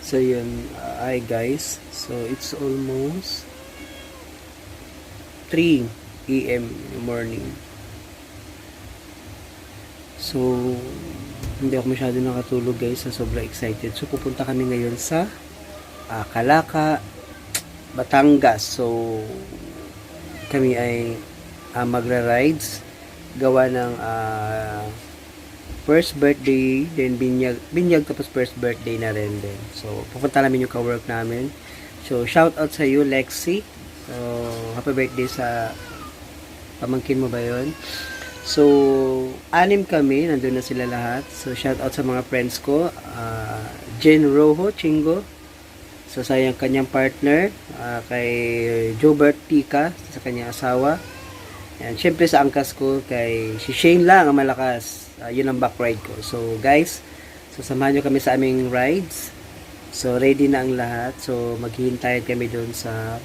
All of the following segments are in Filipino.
So yun, hi guys. So it's almost 3 AM in the morning. So hindi ako masyado nakatulog guys, sa sobrang excited. So pupunta kami ngayon sa Calaca, Batangas. So kami ay magra-rides gawa ng first birthday, then binyag tapos first birthday na rin din. So, pupunta namin yung ka-work namin. So, shout out sa iyo, Lexi. So, happy birthday sa pamangkin mo ba yun? So, 6 kami, nandun na sila lahat. So, shout out sa mga friends ko. Jen Rojo, Chingo. So, sa kanyang partner, kay Jobert Tika, sa kanyang asawa. Yan, syempre sa angkas ko, kay si Shane lang ang malakas. Yun ang back ride ko. So guys, so samahan nyo kami sa aming rides. So ready na ang lahat. So maghihintay kami doon sa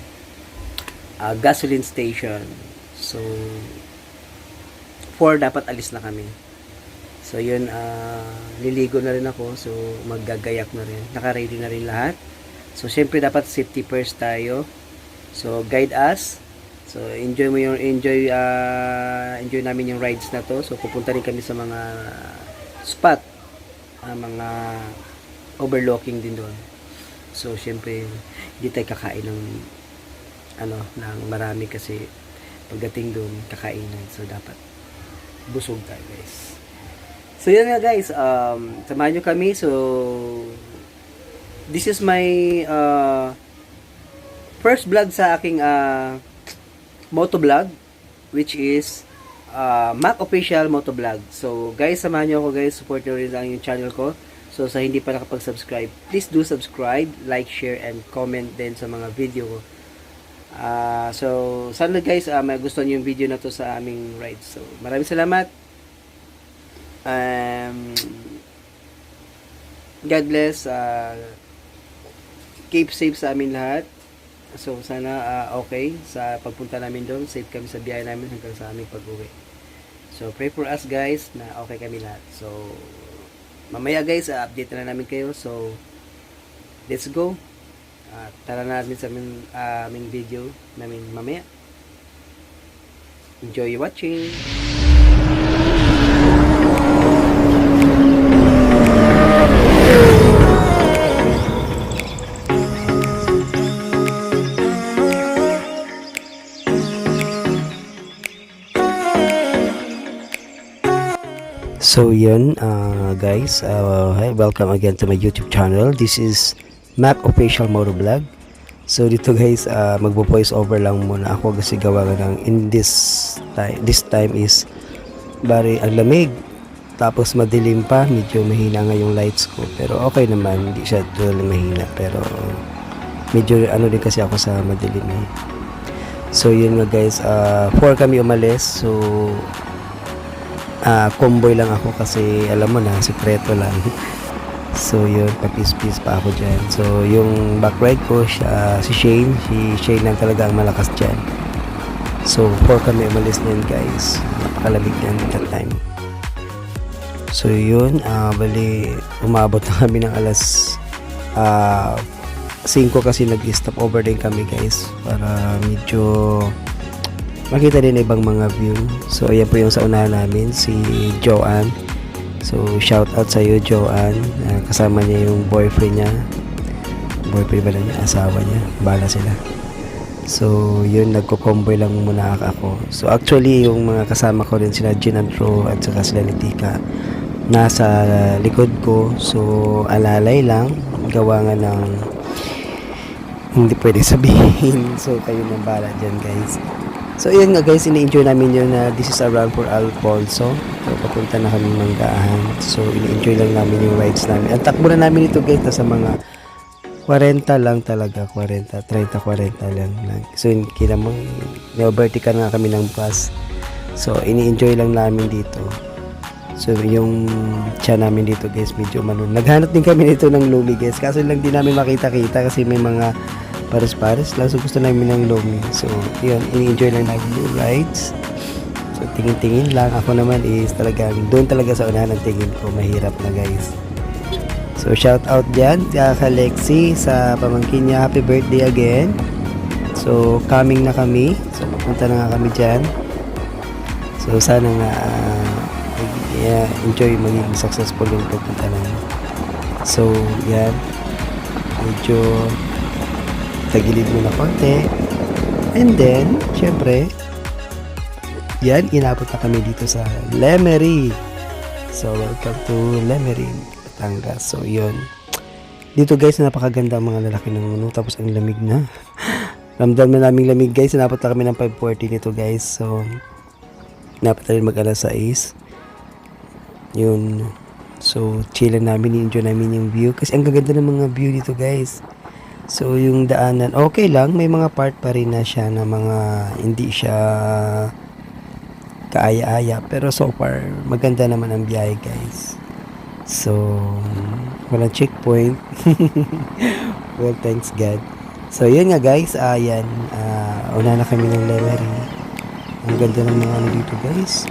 gasoline station. So 4 dapat alis na kami. So yun, liligo na rin ako. So maggagayak na rin. Naka-ready na rin lahat. So syempre dapat safety first tayo. So guide us. So enjoy namin yung rides na to. So pupunta rin kami sa mga spot, mga overlooking din doon. So syempre hindi tayo kakain ng ng marami kasi pagdating doon kakainan. So dapat busog tayo guys. So yun nga guys, samahan nyo kami. So this is my first vlog sa aking motovlog, which is Mac Official Motovlog. So guys, samahan nyo ako guys, support nyo rin ang yung channel ko. So sa hindi pa nakapag-subscribe, please do subscribe, like, share, and comment din sa mga video ko. So sana guys, magustuhan nyo yung video na to sa aming ride. So maraming salamat. God bless. Keep safe sa amin lahat. So sana okay sa pagpunta namin doon, safe kami sa biyahe namin hanggang sa aming pag-uwi. So pray for us guys na okay kami lahat. So mamaya guys, update na namin kayo. So let's go. Tara na natin sa aming video namin mamaya. Enjoy watching. So yun, guys, hi, welcome again to my YouTube channel. This is Mac Official Motovlog. So dito guys, magbo-voice over lang muna ako kasi gawa ng this time is bari ang lamig. Tapos madilim pa, medyo mahina nga yung lights ko. Pero okay naman, hindi siya totally mahina. Pero medyo din kasi ako sa madilim eh. So yun nga guys, 4 kami umalis. So convoy lang ako kasi alam mo na, sikreto lang. So yun, papis-pis pa ako dyan. So yung back ride ko, si Shane lang talaga ang malakas dyan. So 4 kami umalis na yun guys. Napakalamig yan that time. So yun, bali umabot na kami ng alas 5 kasi nag-stop over din kami guys para medyo makita din ibang mga view. So ayan po yung sa unahan namin, si Joanne. So shout out sa iyo Joanne. Kasama niya yung boyfriend niya. Boyfriend ba niya? Asawa niya. Bala sila. So yun, nagko-convoy lang muna ako. So actually yung mga kasama ko rin, sila Gin and Ro at saka sila Litika, nasa likod ko. So alalay lang, gawa nga ng hindi pwede sabihin. So kayo nang bala dyan guys. So yun nga guys, ini-enjoy namin yun na this is around for Alfonso. So papunta na kami Manggahan. So ini-enjoy lang namin yung rides namin. Ang takbo na namin ito guys, sa mga 40 lang talaga, 30-40 lang. So yun, kinamang na-overtake na kami ng bus. So ini-enjoy lang namin dito. So yung tiyan namin dito guys, medyo naghanap din kami dito ng lumi guys. Kaso lang din namin makita-kita kasi may mga pares-pares lang. So gusto namin ng lomi. So yun, ini-enjoy lang namin yung rides. So tingin-tingin lang. Ako naman is talagang doon talaga sa unahan ng tingin ko. Mahirap na guys. So shout out dyan kay Lexi sa pamangkin niya. Happy birthday again. So coming na kami. So pupunta na nga kami dyan. So sana nga enjoy, maging successful yung pagpunta namin. So yan, medyo tagilid muna konti. And then, syempre, yan, inabot na kami dito sa Lemery. So, welcome to Lemery, Batangas. So, yun. Dito guys, napakaganda ang mga lalaki ng muno. Tapos, ang lamig na. Ramdam na naming lamig guys. Inabot na kami ng 5:40 nito guys. So, inabot na rin mag-alas 6. Yun. So, chill namin, enjoy namin yung view. Kasi ang gaganda ng mga view dito guys. So, yung daanan, okay lang. May mga part pa rin na siya na mga hindi siya kaaya-aya. Pero so far, maganda naman ang biyahe, guys. So, walang checkpoint. Well, thanks God. So, yun nga, guys. Ayan. Una na kami ng Lemery. Ang ganda ng mga ano dito, guys.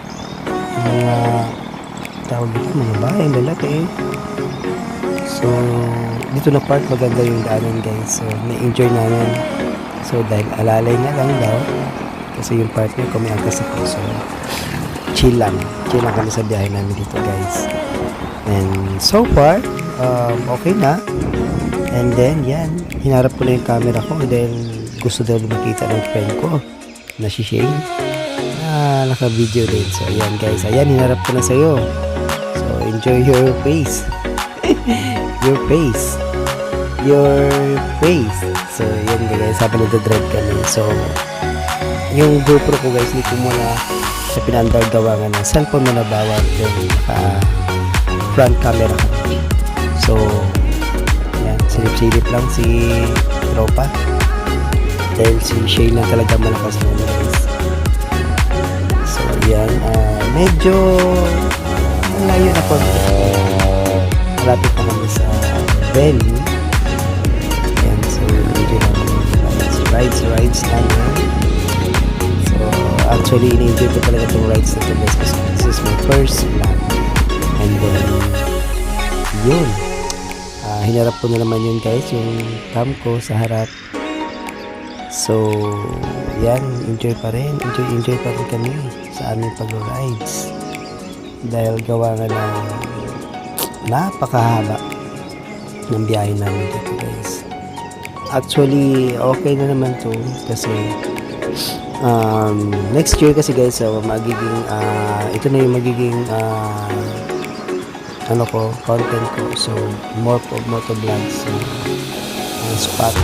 Mga tawag dito, mga bahay, lalaki. So, dito na part maganda yung daanan guys. So, na-enjoy namin. So, dahil alalay nga lang daw. Kasi yung part nyo, kami ang kasi ko. So, chill lang. Chill lang kami sa biyahe namin dito guys. And so far, okay na. And then, yan. Hinarap ko na yung camera ko dahil gusto daw makita ng friend ko na si Shane. Naka-video din. So, yan guys. Ayan, hinarap ko na sa'yo. So, enjoy your face. Your face. So, yun guys, habang nagdadrive kami. So, yung GoPro ko guys, hindi ko muna sa pinandar gawa nga ng cellphone mo na bawal. Then, front camera. So, yan, silip-silip lang si tropa. Dahil si Shane lang talaga malakas na guys. So, yan, medyo malayo na po. Malapit na kami sa venue. Ayan, so enjoy namin rides namin. So actually in-enjoy ko talaga itong rides na ito guys kasi this is my first vlog. And then yun, hinarap ko na naman yun guys, yung cam ko sa harap. So yan, enjoy pa rin kami sa aming pag-rides dahil gawa nga ng napakahaba ng biyahe namin dito guys. Actually okay na naman to kasi next year kasi guys, so magiging ito na yung magiging content ko. So more to vlogs, spot,